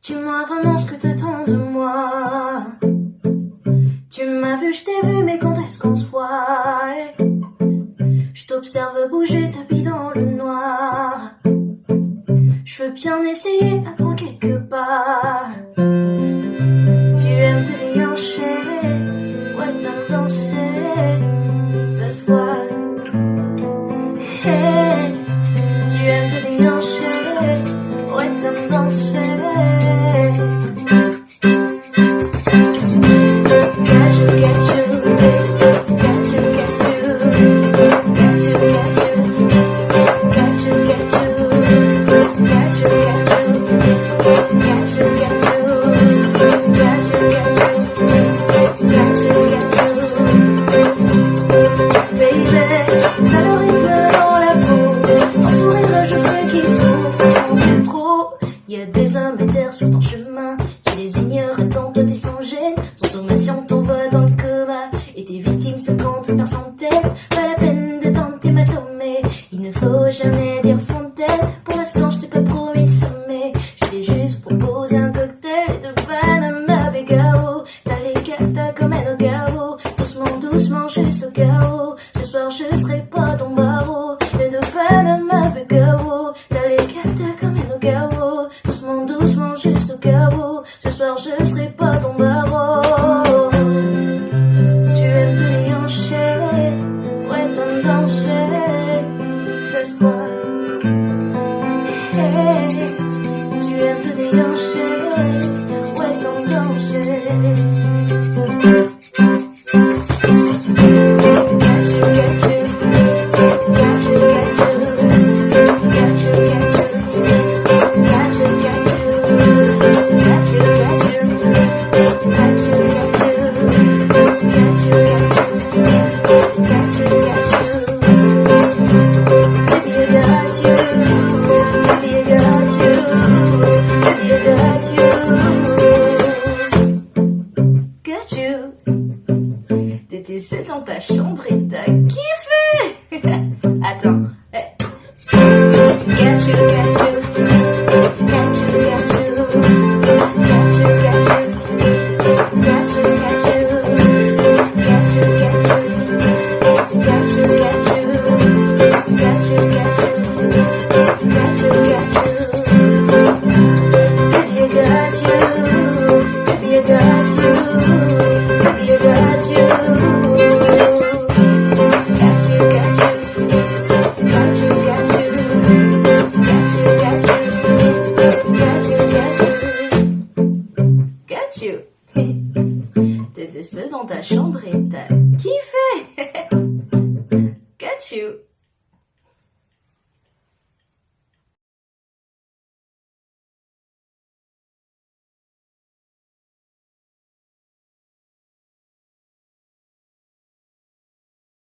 Dis-moi vraiment ce que t'attends de moi. Tu m'as vu, je t'ai vu, mais quand est-ce qu'on se voit? Je t'observe bouger, tapis dans le noir. Je veux bien essayer, apprends quelques pas. Tu aimes te déhancher, ouais t'aimes danser, ça se voit. Hey, tu aimes te déhancher, ouais t'aimes danser. Catchu, catchu, catchu, catchu, catchu, catchu, y a des hommes et d'air sur ton chemin, tu les ignores et quand toi t'es sans gêne. Sans sommation t'envoie dans le coma et tes victimes se comptent par centaines. Pas la peine de tenter ma sommée, il ne faut jamais dire fontaine. Pour l'instant je t'ai pas promis de sommet, j'étais juste proposé un cocktail de Panama Begao. T'as les catas comme un ogao, doucement doucement juste au chaos. Ce soir je serai pas ton barreau, mais de Panama Begao. T'as les catas comme un ogao, doucement doucement juste au chaos. Ce soir je serai pas ton barreau. Tu aimes te déhancher, ouais t'aimes danser, ça se voit. Hey, tu aimes te déhancher, ouais t'aimes danser. T'étais seule dans ta chambre et t'as kiffé. Attends. Catchu, catchu, catchu, catchu, catchu, catchu, catchu, catchu, catchu, catchu, catchu, catchu, baby, I got you, baby, I got you, baby, I got you. Catchu. T'étais seule dans ta chambre et t'as kiffé.